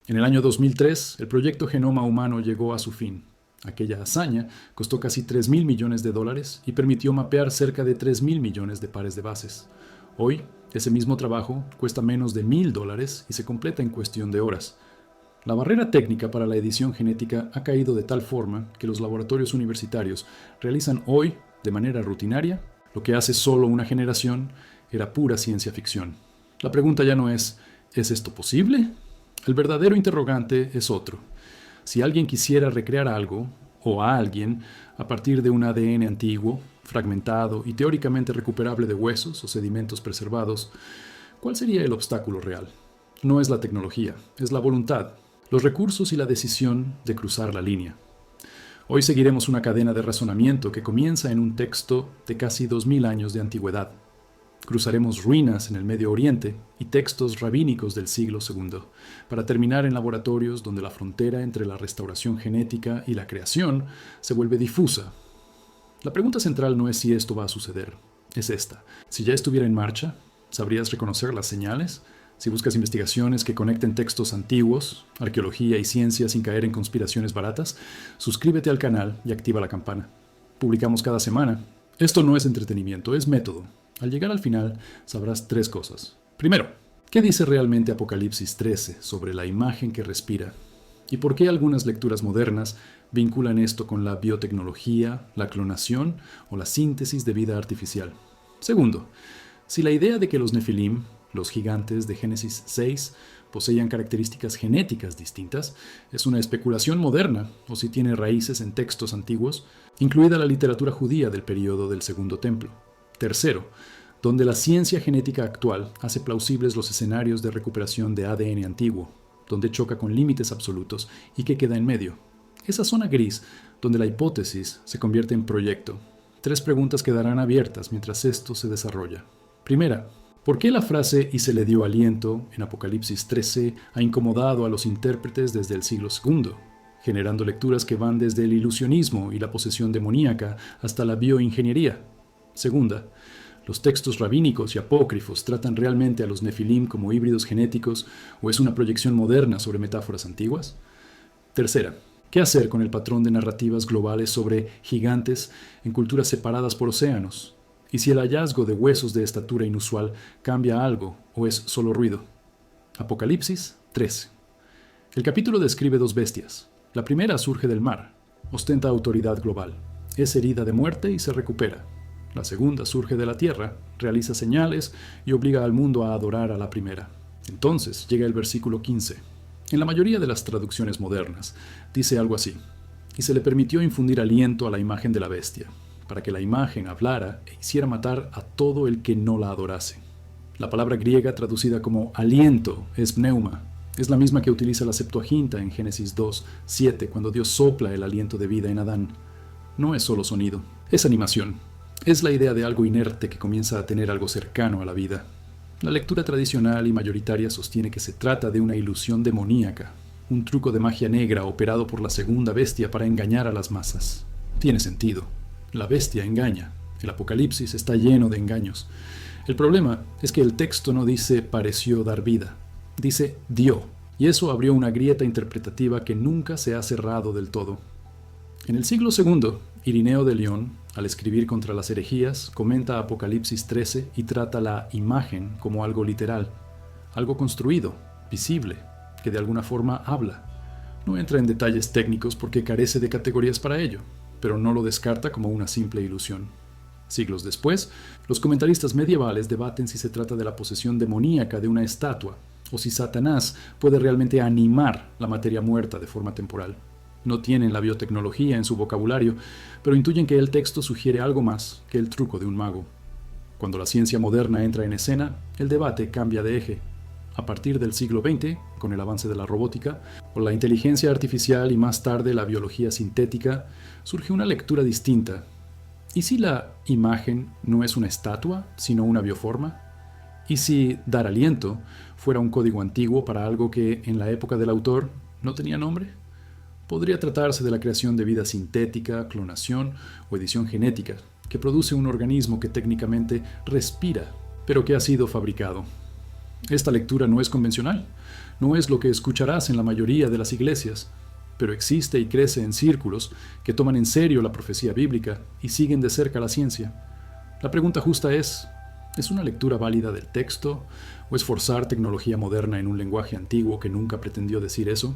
En el año 2003, el proyecto Genoma Humano llegó a su fin. Aquella hazaña costó casi 3.000 millones de dólares y permitió mapear cerca de 3.000 millones de pares de bases. Hoy, ese mismo trabajo cuesta menos de $1.000 y se completa en cuestión de horas. La barrera técnica para la edición genética ha caído de tal forma que los laboratorios universitarios realizan hoy, de manera rutinaria, lo que hace solo una generación era pura ciencia ficción. La pregunta ya no ¿es esto posible? El verdadero interrogante es otro. Si alguien quisiera recrear algo, o a alguien, a partir de un ADN antiguo, fragmentado y teóricamente recuperable de huesos o sedimentos preservados, ¿cuál sería el obstáculo real? No es la tecnología, es la voluntad, los recursos y la decisión de cruzar la línea. Hoy seguiremos una cadena de razonamiento que comienza en un texto de casi 2000 años de antigüedad. Cruzaremos ruinas en el Medio Oriente y textos rabínicos del siglo II, para terminar en laboratorios donde la frontera entre la restauración genética y la creación se vuelve difusa. La pregunta central no es si esto va a suceder, es esta. Si ya estuviera en marcha, ¿sabrías reconocer las señales? Si buscas investigaciones que conecten textos antiguos, arqueología y ciencia sin caer en conspiraciones baratas, suscríbete al canal y activa la campana. Publicamos cada semana. Esto no es entretenimiento, es método. Al llegar al final, sabrás 3 cosas. Primero, ¿qué dice realmente Apocalipsis 13 sobre la imagen que respira? ¿Y por qué algunas lecturas modernas vinculan esto con la biotecnología, la clonación o la síntesis de vida artificial? Segundo, si la idea de que los Nefilim, los gigantes de Génesis 6, poseían características genéticas distintas, es una especulación moderna o si tiene raíces en textos antiguos, incluida la literatura judía del período del Segundo Templo. Tercero, donde la ciencia genética actual hace plausibles los escenarios de recuperación de ADN antiguo, donde choca con límites absolutos y que queda en medio. Esa zona gris, donde la hipótesis se convierte en proyecto. 3 preguntas quedarán abiertas mientras esto se desarrolla. Primera, ¿por qué la frase «y se le dio aliento» en Apocalipsis 13 ha incomodado a los intérpretes desde el siglo II, generando lecturas que van desde el ilusionismo y la posesión demoníaca hasta la bioingeniería? Segunda, ¿los textos rabínicos y apócrifos tratan realmente a los Nefilim como híbridos genéticos o es una proyección moderna sobre metáforas antiguas? Tercera, ¿qué hacer con el patrón de narrativas globales sobre gigantes en culturas separadas por océanos? ¿Y si el hallazgo de huesos de estatura inusual cambia algo o es solo ruido? Apocalipsis 13. El capítulo describe 2 bestias. La primera surge del mar, ostenta autoridad global, es herida de muerte y se recupera. La segunda surge de la tierra, realiza señales y obliga al mundo a adorar a la primera. Entonces llega el versículo 15. En la mayoría de las traducciones modernas dice algo así: y se le permitió infundir aliento a la imagen de la bestia, para que la imagen hablara e hiciera matar a todo el que no la adorase. La palabra griega traducida como aliento es pneuma. Es la misma que utiliza la Septuaginta en Génesis 2, 7, cuando Dios sopla el aliento de vida en Adán. No es solo sonido, es animación. Es la idea de algo inerte que comienza a tener algo cercano a la vida. La lectura tradicional y mayoritaria sostiene que se trata de una ilusión demoníaca, un truco de magia negra operado por la segunda bestia para engañar a las masas. Tiene sentido. La bestia engaña. El Apocalipsis está lleno de engaños. El problema es que el texto no dice pareció dar vida, dice dio, y eso abrió una grieta interpretativa que nunca se ha cerrado del todo. En el siglo II, Irineo de León, al escribir contra las herejías, comenta Apocalipsis 13 y trata la imagen como algo literal, algo construido, visible, que de alguna forma habla. No entra en detalles técnicos porque carece de categorías para ello, pero no lo descarta como una simple ilusión. Siglos después, los comentaristas medievales debaten si se trata de la posesión demoníaca de una estatua o si Satanás puede realmente animar la materia muerta de forma temporal. No tienen la biotecnología en su vocabulario, pero intuyen que el texto sugiere algo más que el truco de un mago. Cuando la ciencia moderna entra en escena, el debate cambia de eje. A partir del siglo XX, con el avance de la robótica, o la inteligencia artificial y más tarde la biología sintética, surge una lectura distinta. ¿Y si la imagen no es una estatua, sino una bioforma? ¿Y si dar aliento fuera un código antiguo para algo que, en la época del autor, no tenía nombre? Podría tratarse de la creación de vida sintética, clonación o edición genética, que produce un organismo que técnicamente respira, pero que ha sido fabricado. Esta lectura no es convencional, no es lo que escucharás en la mayoría de las iglesias, pero existe y crece en círculos que toman en serio la profecía bíblica y siguen de cerca la ciencia. La pregunta justa ¿es una lectura válida del texto o es forzar tecnología moderna en un lenguaje antiguo que nunca pretendió decir eso?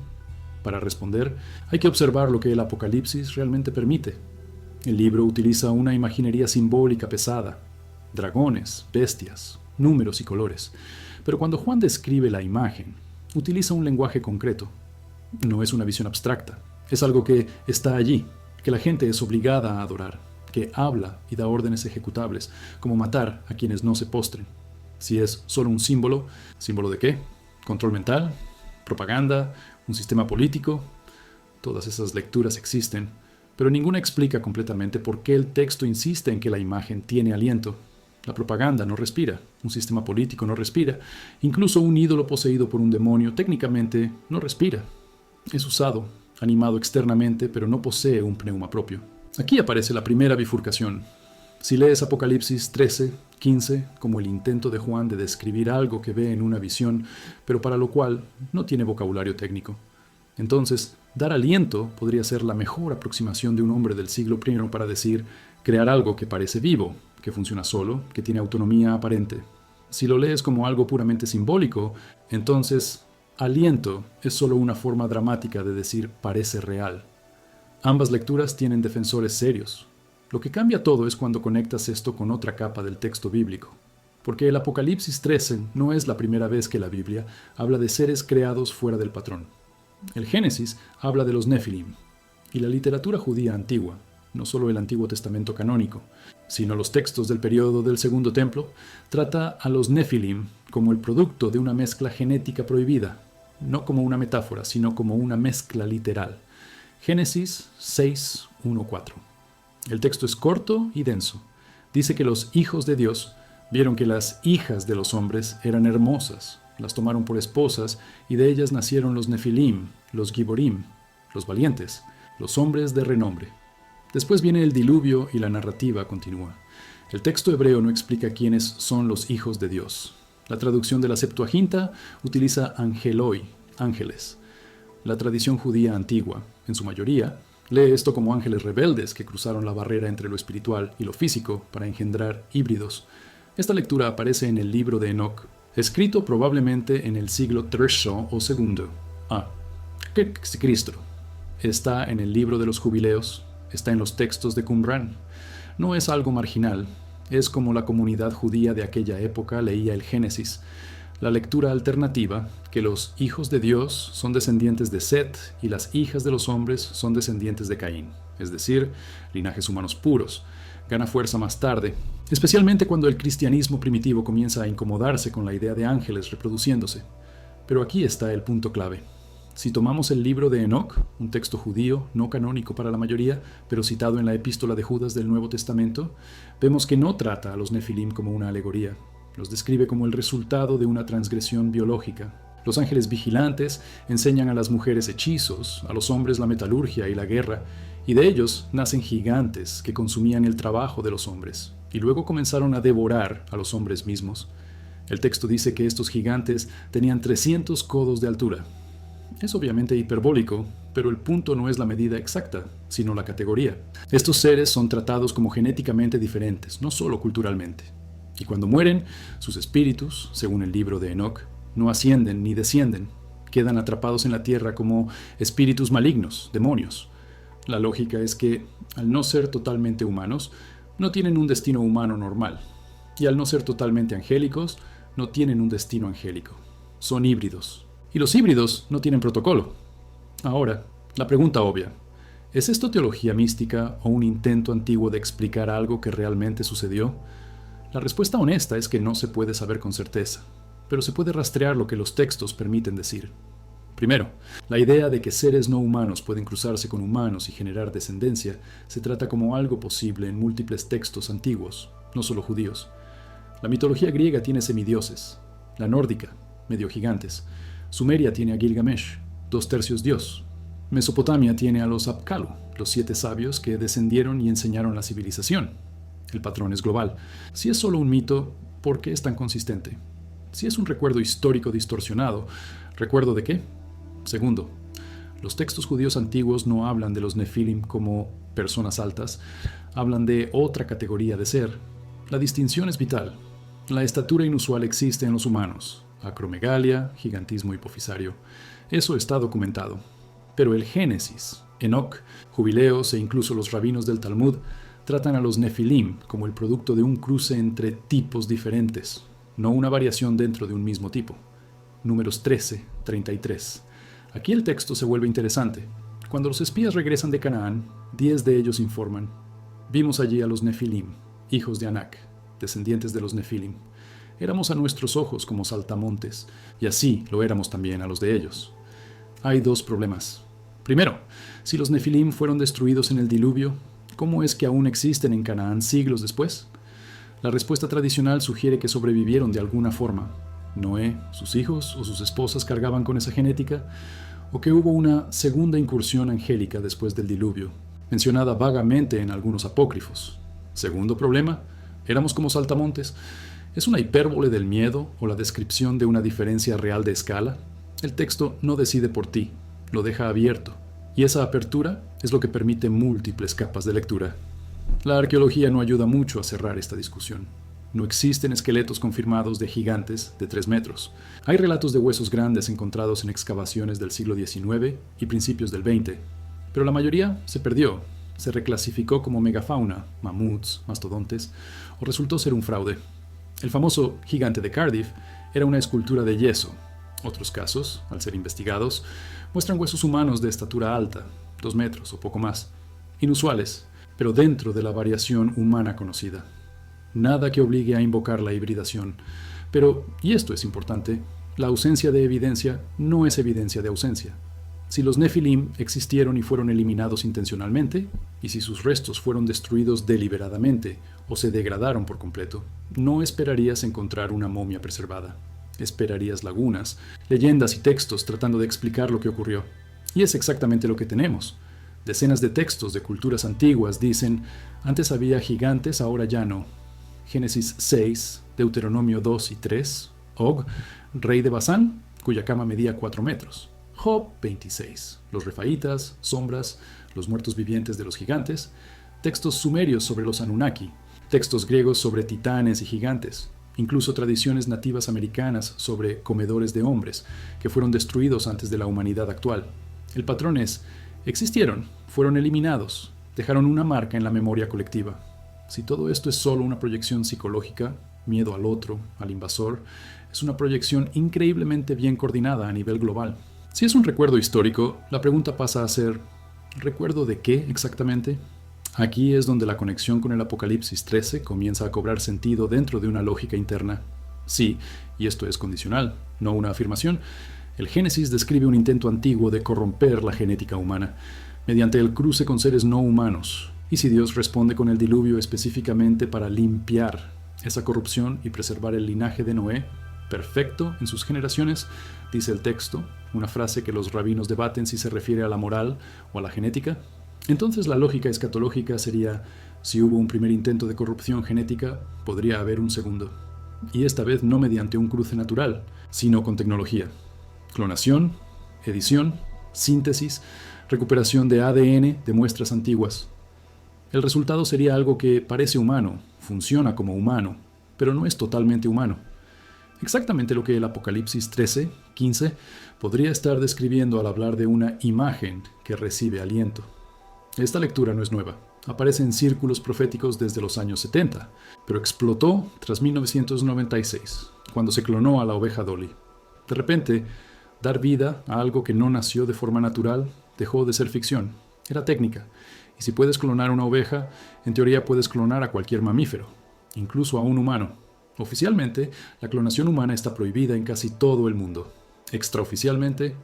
Para responder, hay que observar lo que el Apocalipsis realmente permite. El libro utiliza una imaginería simbólica pesada, dragones, bestias, números y colores, pero cuando Juan describe la imagen, utiliza un lenguaje concreto. No es una visión abstracta, es algo que está allí, que la gente es obligada a adorar, que habla y da órdenes ejecutables, como matar a quienes no se postren. Si es solo un símbolo, ¿símbolo de qué? ¿Control mental? ¿Propaganda? ¿Un sistema político? Todas esas lecturas existen, pero ninguna explica completamente por qué el texto insiste en que la imagen tiene aliento. La propaganda no respira, un sistema político no respira, incluso un ídolo poseído por un demonio técnicamente no respira. Es usado, animado externamente, pero no posee un pneuma propio. Aquí aparece la primera bifurcación. Si lees Apocalipsis 13, 15 como el intento de Juan de describir algo que ve en una visión, pero para lo cual no tiene vocabulario técnico, entonces dar aliento podría ser la mejor aproximación de un hombre del siglo I para decir crear algo que parece vivo, que funciona solo, que tiene autonomía aparente. Si lo lees como algo puramente simbólico, entonces aliento es solo una forma dramática de decir parece real. Ambas lecturas tienen defensores serios. Lo que cambia todo es cuando conectas esto con otra capa del texto bíblico. Porque el Apocalipsis 13 no es la primera vez que la Biblia habla de seres creados fuera del patrón. El Génesis habla de los Nefilim, y la literatura judía antigua, no solo el Antiguo Testamento canónico, sino los textos del período del Segundo Templo, trata a los Nefilim como el producto de una mezcla genética prohibida, no como una metáfora, sino como una mezcla literal. Génesis 6, 1, 4. El texto es corto y denso. Dice que los hijos de Dios vieron que las hijas de los hombres eran hermosas, las tomaron por esposas y de ellas nacieron los Nefilim, los Giborim, los valientes, los hombres de renombre. Después viene el diluvio y la narrativa continúa. El texto hebreo no explica quiénes son los hijos de Dios. La traducción de la Septuaginta utiliza angeloi, ángeles. La tradición judía antigua, en su mayoría, lee esto como ángeles rebeldes que cruzaron la barrera entre lo espiritual y lo físico para engendrar híbridos. Esta lectura aparece en el libro de Enoc, escrito probablemente en el siglo III o II. Cristo. Está en el libro de los jubileos, está en los textos de Qumran. No es algo marginal, es como la comunidad judía de aquella época leía el Génesis. La lectura alternativa, que los hijos de Dios son descendientes de Set y las hijas de los hombres son descendientes de Caín, es decir, linajes humanos puros, gana fuerza más tarde, especialmente cuando el cristianismo primitivo comienza a incomodarse con la idea de ángeles reproduciéndose. Pero aquí está el punto clave. Si tomamos el libro de Enoc, un texto judío, no canónico para la mayoría, pero citado en la epístola de Judas del Nuevo Testamento, vemos que no trata a los Nefilim como una alegoría. Los describe como el resultado de una transgresión biológica. Los ángeles vigilantes enseñan a las mujeres hechizos, a los hombres la metalurgia y la guerra, y de ellos nacen gigantes que consumían el trabajo de los hombres, y luego comenzaron a devorar a los hombres mismos. El texto dice que estos gigantes tenían 300 codos de altura. Es obviamente hiperbólico, pero el punto no es la medida exacta, sino la categoría. Estos seres son tratados como genéticamente diferentes, no solo culturalmente. Y cuando mueren, sus espíritus, según el libro de Enoc, no ascienden ni descienden, quedan atrapados en la tierra como espíritus malignos, demonios. La lógica es que, al no ser totalmente humanos, no tienen un destino humano normal, y al no ser totalmente angélicos, no tienen un destino angélico. Son híbridos. Y los híbridos no tienen protocolo. Ahora, la pregunta obvia, ¿es esto teología mística o un intento antiguo de explicar algo que realmente sucedió? La respuesta honesta es que no se puede saber con certeza, pero se puede rastrear lo que los textos permiten decir. Primero, la idea de que seres no humanos pueden cruzarse con humanos y generar descendencia se trata como algo posible en múltiples textos antiguos, no solo judíos. La mitología griega tiene semidioses, la nórdica, medio gigantes, Sumeria tiene a Gilgamesh, 2/3 dios, Mesopotamia tiene a los Apkallu, los 7 sabios que descendieron y enseñaron la civilización. El patrón es global. Si es solo un mito, ¿por qué es tan consistente? Si es un recuerdo histórico distorsionado, ¿recuerdo de qué? Segundo, los textos judíos antiguos no hablan de los Nefilim como personas altas, hablan de otra categoría de ser. La distinción es vital. La estatura inusual existe en los humanos, acromegalia, gigantismo hipofisario. Eso está documentado. Pero el Génesis, Enoc, Jubileos e incluso los rabinos del Talmud tratan a los Nefilim como el producto de un cruce entre tipos diferentes, no una variación dentro de un mismo tipo. Números 13, 33. Aquí el texto se vuelve interesante. Cuando los espías regresan de Canaán, 10 de ellos informan: vimos allí a los Nefilim, hijos de Anak, descendientes de los Nefilim. Éramos a nuestros ojos como saltamontes, y así lo éramos también a los de ellos. Hay dos problemas. Primero, si los Nefilim fueron destruidos en el diluvio, ¿cómo es que aún existen en Canaán siglos después? La respuesta tradicional sugiere que sobrevivieron de alguna forma. Noé, sus hijos o sus esposas cargaban con esa genética, o que hubo una segunda incursión angélica después del diluvio, mencionada vagamente en algunos apócrifos. Segundo problema, éramos como saltamontes. ¿Es una hipérbole del miedo o la descripción de una diferencia real de escala? El texto no decide por ti, lo deja abierto, y esa apertura es lo que permite múltiples capas de lectura. La arqueología no ayuda mucho a cerrar esta discusión. No existen esqueletos confirmados de gigantes de 3 metros. Hay relatos de huesos grandes encontrados en excavaciones del siglo XIX y principios del XX, pero la mayoría se perdió, se reclasificó como megafauna, mamuts, mastodontes, o resultó ser un fraude. El famoso gigante de Cardiff era una escultura de yeso. Otros casos, al ser investigados, muestran huesos humanos de estatura alta, 2 metros o poco más, inusuales, pero dentro de la variación humana conocida. Nada que obligue a invocar la hibridación. Pero, y esto es importante, la ausencia de evidencia no es evidencia de ausencia. Si los Nefilim existieron y fueron eliminados intencionalmente, y si sus restos fueron destruidos deliberadamente o se degradaron por completo, no esperarías encontrar una momia preservada. Esperarías lagunas, leyendas y textos tratando de explicar lo que ocurrió. Y es exactamente lo que tenemos. Decenas de textos de culturas antiguas dicen: antes había gigantes, ahora ya no. Génesis 6, Deuteronomio 2 y 3, Og, rey de Basán, cuya cama medía 4 metros. Job 26, los refaítas, sombras, los muertos vivientes de los gigantes, textos sumerios sobre los Anunnaki, textos griegos sobre titanes y gigantes, incluso tradiciones nativas americanas sobre comedores de hombres, que fueron destruidos antes de la humanidad actual. El patrón es: existieron, fueron eliminados, dejaron una marca en la memoria colectiva. Si todo esto es solo una proyección psicológica, miedo al otro, al invasor, es una proyección increíblemente bien coordinada a nivel global. Si es un recuerdo histórico, la pregunta pasa a ser: ¿recuerdo de qué exactamente? Aquí es donde la conexión con el Apocalipsis 13 comienza a cobrar sentido dentro de una lógica interna. Sí, y esto es condicional, no una afirmación. El Génesis describe un intento antiguo de corromper la genética humana mediante el cruce con seres no humanos. Y si Dios responde con el diluvio específicamente para limpiar esa corrupción y preservar el linaje de Noé, perfecto en sus generaciones, dice el texto, una frase que los rabinos debaten si se refiere a la moral o a la genética, entonces la lógica escatológica sería: si hubo un primer intento de corrupción genética, podría haber un segundo. Y esta vez no mediante un cruce natural, sino con tecnología. Clonación, edición, síntesis, recuperación de ADN de muestras antiguas. El resultado sería algo que parece humano, funciona como humano, pero no es totalmente humano. Exactamente lo que el Apocalipsis 13, 15 podría estar describiendo al hablar de una imagen que recibe aliento. Esta lectura no es nueva. Aparece en círculos proféticos desde los años 70, pero explotó tras 1996, cuando se clonó a la oveja Dolly. De repente, dar vida a algo que no nació de forma natural dejó de ser ficción. Era técnica. Y si puedes clonar una oveja, en teoría puedes clonar a cualquier mamífero, incluso a un humano. Oficialmente, la clonación humana está prohibida en casi todo el mundo. Extraoficialmente,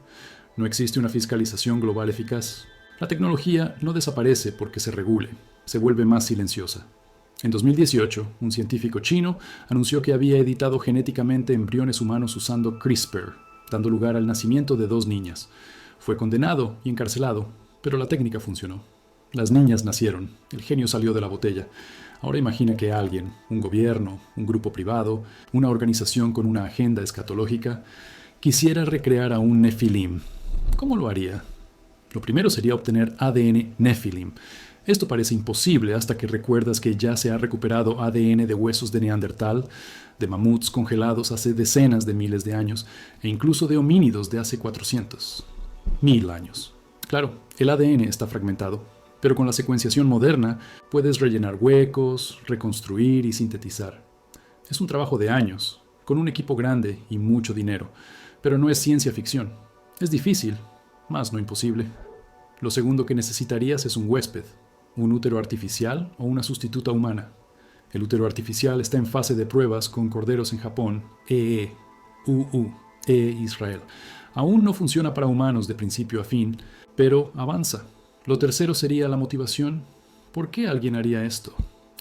no existe una fiscalización global eficaz. La tecnología no desaparece porque se regule, se vuelve más silenciosa. En 2018, un científico chino anunció que había editado genéticamente embriones humanos usando CRISPR, dando lugar al nacimiento de 2 niñas. Fue condenado y encarcelado, pero la técnica funcionó. Las niñas nacieron, el genio salió de la botella. Ahora imagina que alguien, un gobierno, un grupo privado, una organización con una agenda escatológica, quisiera recrear a un Nefilim. ¿Cómo lo haría? Lo primero sería obtener ADN Nefilim. Esto parece imposible hasta que recuerdas que ya se ha recuperado ADN de huesos de Neandertal, de mamuts congelados hace decenas de miles de años, e incluso de homínidos de hace 400.000 años. Claro, el ADN está fragmentado, pero con la secuenciación moderna puedes rellenar huecos, reconstruir y sintetizar. Es un trabajo de años, con un equipo grande y mucho dinero, pero no es ciencia ficción. Es difícil, más no imposible. Lo segundo que necesitarías es un huésped, un útero artificial o una sustituta humana. El útero artificial está en fase de pruebas con corderos en Japón, Israel. Aún no funciona para humanos de principio a fin, pero avanza. Lo tercero sería la motivación. ¿Por qué alguien haría esto?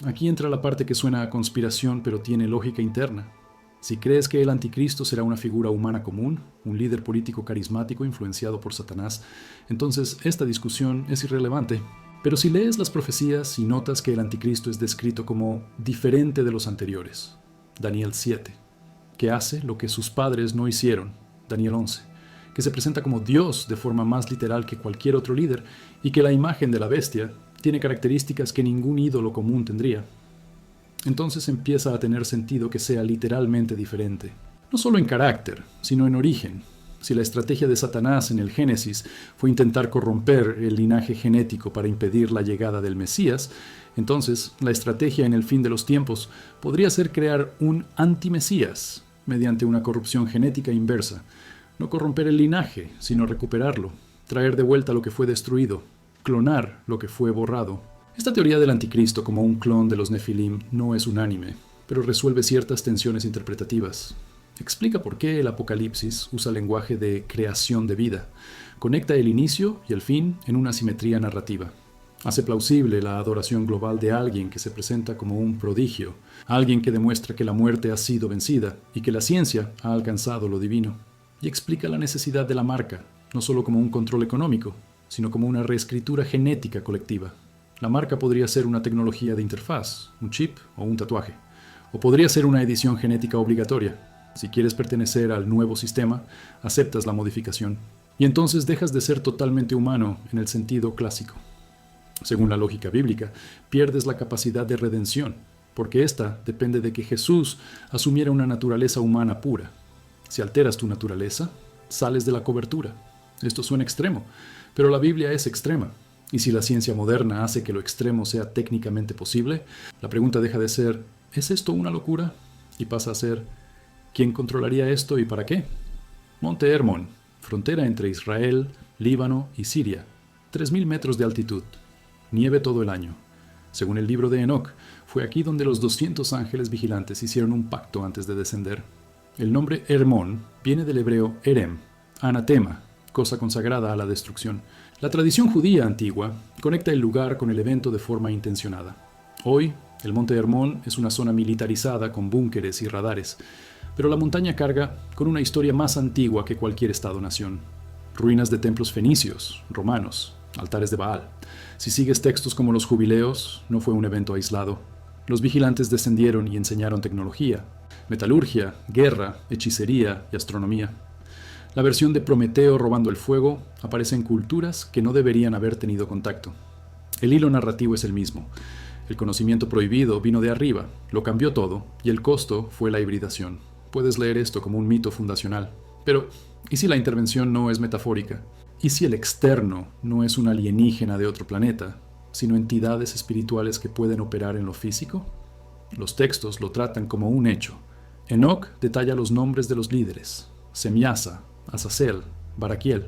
Aquí entra la parte que suena a conspiración, pero tiene lógica interna. Si crees que el anticristo será una figura humana común, un líder político carismático influenciado por Satanás, entonces esta discusión es irrelevante. Pero si lees las profecías y notas que el anticristo es descrito como diferente de los anteriores, Daniel 7, que hace lo que sus padres no hicieron, Daniel 11, que se presenta como Dios de forma más literal que cualquier otro líder y que la imagen de la bestia tiene características que ningún ídolo común tendría, entonces empieza a tener sentido que sea literalmente diferente. No solo en carácter, sino en origen. Si la estrategia de Satanás en el Génesis fue intentar corromper el linaje genético para impedir la llegada del Mesías, entonces la estrategia en el fin de los tiempos podría ser crear un anti-Mesías mediante una corrupción genética inversa. No corromper el linaje, sino recuperarlo, traer de vuelta lo que fue destruido, clonar lo que fue borrado. Esta teoría del anticristo como un clon de los Nefilim no es unánime, pero resuelve ciertas tensiones interpretativas. Explica por qué el Apocalipsis usa lenguaje de creación de vida. Conecta el inicio y el fin en una simetría narrativa. Hace plausible la adoración global de alguien que se presenta como un prodigio, alguien que demuestra que la muerte ha sido vencida y que la ciencia ha alcanzado lo divino. Y explica la necesidad de la marca, no solo como un control económico, sino como una reescritura genética colectiva. La marca podría ser una tecnología de interfaz, un chip o un tatuaje. O podría ser una edición genética obligatoria. Si quieres pertenecer al nuevo sistema, aceptas la modificación. Y entonces dejas de ser totalmente humano en el sentido clásico. Según la lógica bíblica, pierdes la capacidad de redención, porque esta depende de que Jesús asumiera una naturaleza humana pura. Si alteras tu naturaleza, sales de la cobertura. Esto suena extremo, pero la Biblia es extrema. Y si la ciencia moderna hace que lo extremo sea técnicamente posible, la pregunta deja de ser, ¿es esto una locura? Y pasa a ser, ¿quién controlaría esto y para qué? Monte Hermón, frontera entre Israel, Líbano y Siria, 3.000 metros de altitud, nieve todo el año. Según el libro de Enoc, fue aquí donde los 200 ángeles vigilantes hicieron un pacto antes de descender. El nombre Hermón viene del hebreo Erem, anatema, cosa consagrada a la destrucción. La tradición judía antigua conecta el lugar con el evento de forma intencionada. Hoy, el Monte Hermón es una zona militarizada con búnkeres y radares, pero la montaña carga con una historia más antigua que cualquier estado-nación. Ruinas de templos fenicios, romanos, altares de Baal. Si sigues textos como los jubileos, no fue un evento aislado. Los vigilantes descendieron y enseñaron tecnología, metalurgia, guerra, hechicería y astronomía. La versión de Prometeo robando el fuego aparece en culturas que no deberían haber tenido contacto. El hilo narrativo es el mismo. El conocimiento prohibido vino de arriba, lo cambió todo, y el costo fue la hibridación. Puedes leer esto como un mito fundacional. Pero, ¿y si la intervención no es metafórica? ¿Y si el externo no es un alienígena de otro planeta, sino entidades espirituales que pueden operar en lo físico? Los textos lo tratan como un hecho. Enoc detalla los nombres de los líderes. Semiasa, Azazel, Baraquiel.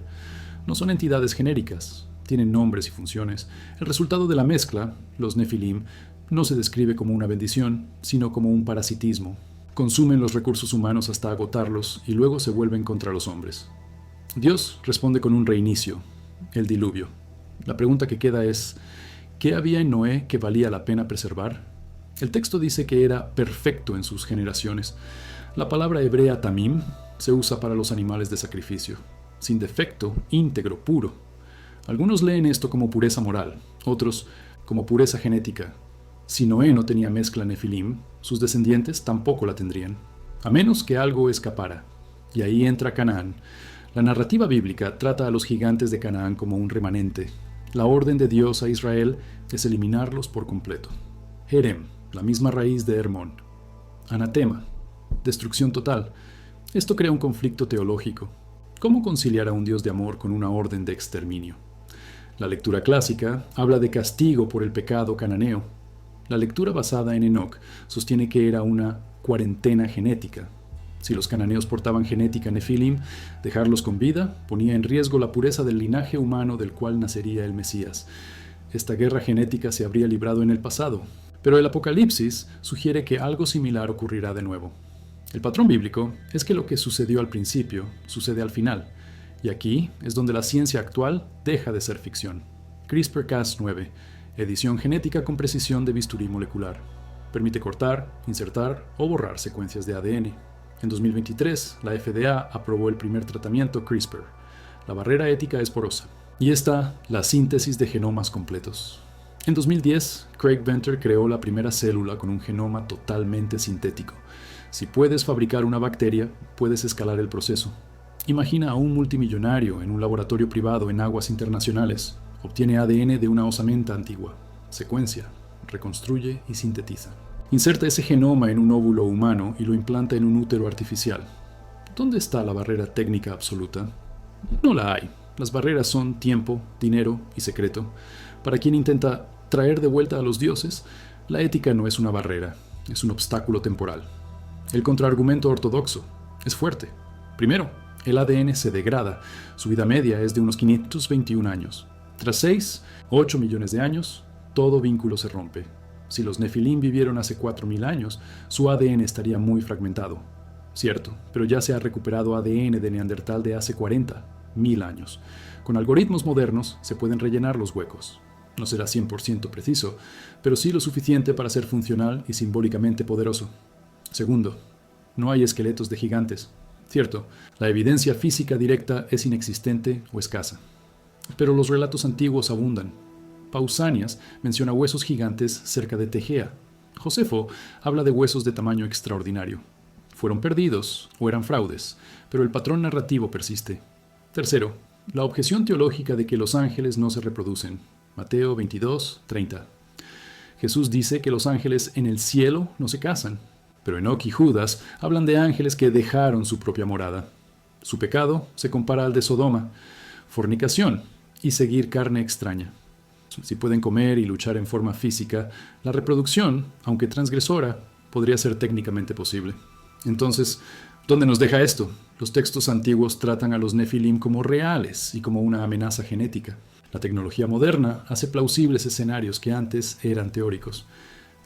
No son entidades genéricas, tienen nombres y funciones. El resultado de la mezcla, los Nefilim, no se describe como una bendición, sino como un parasitismo. Consumen los recursos humanos hasta agotarlos y luego se vuelven contra los hombres. Dios responde con un reinicio, el diluvio. La pregunta que queda es, ¿qué había en Noé que valía la pena preservar? El texto dice que era perfecto en sus generaciones. La palabra hebrea tamim se usa para los animales de sacrificio, sin defecto, íntegro, puro. Algunos leen esto como pureza moral, otros como pureza genética. Si Noé no tenía mezcla nefilim, sus descendientes tampoco la tendrían, a menos que algo escapara. Y ahí entra Canaán. La narrativa bíblica trata a los gigantes de Canaán como un remanente. La orden de Dios a Israel es eliminarlos por completo. Herem, la misma raíz de Hermón. Anatema, destrucción total. Esto crea un conflicto teológico. ¿Cómo conciliar a un Dios de amor con una orden de exterminio? La lectura clásica habla de castigo por el pecado cananeo. La lectura basada en Enoc sostiene que era una cuarentena genética. Si los cananeos portaban genética nefilim, dejarlos con vida ponía en riesgo la pureza del linaje humano del cual nacería el Mesías. Esta guerra genética se habría librado en el pasado, pero el Apocalipsis sugiere que algo similar ocurrirá de nuevo. El patrón bíblico es que lo que sucedió al principio sucede al final, y aquí es donde la ciencia actual deja de ser ficción. CRISPR-Cas9, edición genética con precisión de bisturí molecular. Permite cortar, insertar o borrar secuencias de ADN. En 2023, la FDA aprobó el primer tratamiento CRISPR. La barrera ética es porosa. Y está la síntesis de genomas completos. En 2010, Craig Venter creó la primera célula con un genoma totalmente sintético. Si puedes fabricar una bacteria, puedes escalar el proceso. Imagina a un multimillonario en un laboratorio privado en aguas internacionales. Obtiene ADN de una osamenta antigua. Secuencia, reconstruye y sintetiza. Inserta ese genoma en un óvulo humano y lo implanta en un útero artificial. ¿Dónde está la barrera técnica absoluta? No la hay. Las barreras son tiempo, dinero y secreto. Para quien intenta traer de vuelta a los dioses, la ética no es una barrera, es un obstáculo temporal. El contraargumento ortodoxo es fuerte. Primero, el ADN se degrada. Su vida media es de unos 521 años. Tras 6, 8 millones de años, todo vínculo se rompe. Si los nefilim vivieron hace 4.000 años, su ADN estaría muy fragmentado. Cierto, pero ya se ha recuperado ADN de Neandertal de hace 40.000 años. Con algoritmos modernos se pueden rellenar los huecos. No será 100% preciso, pero sí lo suficiente para ser funcional y simbólicamente poderoso. Segundo, no hay esqueletos de gigantes. Cierto, la evidencia física directa es inexistente o escasa. Pero los relatos antiguos abundan. Pausanias menciona huesos gigantes cerca de Tegea. Josefo habla de huesos de tamaño extraordinario. Fueron perdidos o eran fraudes, pero el patrón narrativo persiste. Tercero, la objeción teológica de que los ángeles no se reproducen. Mateo 22:30. Jesús dice que los ángeles en el cielo no se casan, pero Enoc y Judas hablan de ángeles que dejaron su propia morada. Su pecado se compara al de Sodoma, fornicación y seguir carne extraña. Si pueden comer y luchar en forma física, la reproducción, aunque transgresora, podría ser técnicamente posible. Entonces, ¿dónde nos deja esto? Los textos antiguos tratan a los nefilim como reales y como una amenaza genética. La tecnología moderna hace plausibles escenarios que antes eran teóricos.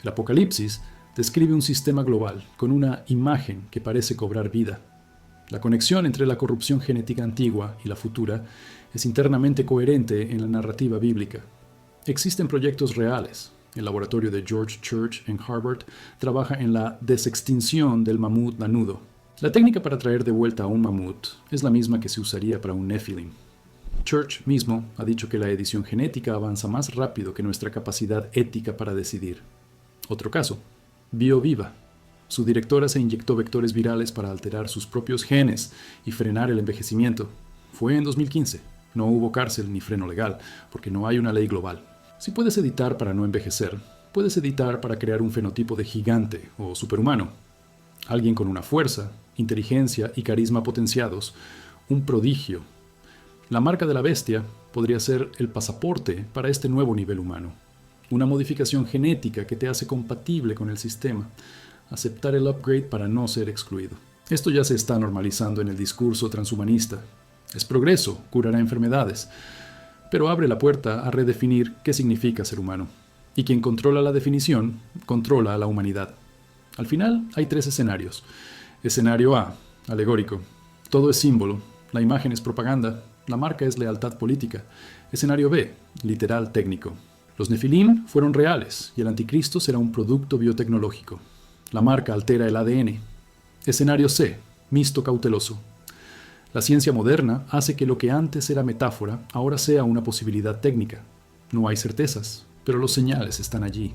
El Apocalipsis describe un sistema global con una imagen que parece cobrar vida. La conexión entre la corrupción genética antigua y la futura es internamente coherente en la narrativa bíblica. Existen proyectos reales. El laboratorio de George Church en Harvard trabaja en la desextinción del mamut lanudo. La técnica para traer de vuelta a un mamut es la misma que se usaría para un nefilim. Church mismo ha dicho que la edición genética avanza más rápido que nuestra capacidad ética para decidir. Otro caso, BioViva. Su directora se inyectó vectores virales para alterar sus propios genes y frenar el envejecimiento. Fue en 2015. No hubo cárcel ni freno legal, porque no hay una ley global. Si puedes editar para no envejecer, puedes editar para crear un fenotipo de gigante o superhumano. Alguien con una fuerza, inteligencia y carisma potenciados, un prodigio. La marca de la bestia podría ser el pasaporte para este nuevo nivel humano. Una modificación genética que te hace compatible con el sistema. Aceptar el upgrade para no ser excluido. Esto ya se está normalizando en el discurso transhumanista. Es progreso, curará enfermedades, pero abre la puerta a redefinir qué significa ser humano. Y quien controla la definición, controla a la humanidad. Al final hay 3 escenarios. Escenario A, alegórico. Todo es símbolo, la imagen es propaganda, la marca es lealtad política. Escenario B, literal técnico. Los nefilim fueron reales y el anticristo será un producto biotecnológico. La marca altera el ADN. Escenario C, misto cauteloso. La ciencia moderna hace que lo que antes era metáfora ahora sea una posibilidad técnica. No hay certezas, pero los señales están allí.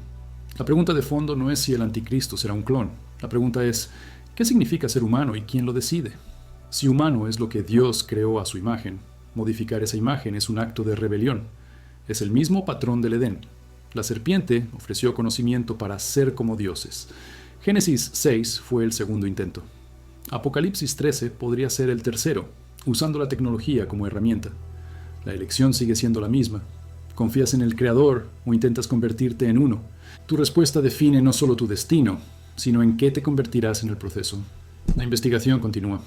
La pregunta de fondo no es si el anticristo será un clon. La pregunta es, ¿qué significa ser humano y quién lo decide? Si humano es lo que Dios creó a su imagen, modificar esa imagen es un acto de rebelión. Es el mismo patrón del Edén. La serpiente ofreció conocimiento para ser como dioses. Génesis 6 fue el segundo intento. Apocalipsis 13 podría ser el tercero, usando la tecnología como herramienta. La elección sigue siendo la misma. ¿Confías en el Creador o intentas convertirte en uno? Tu respuesta define no solo tu destino, sino en qué te convertirás en el proceso. La investigación continúa.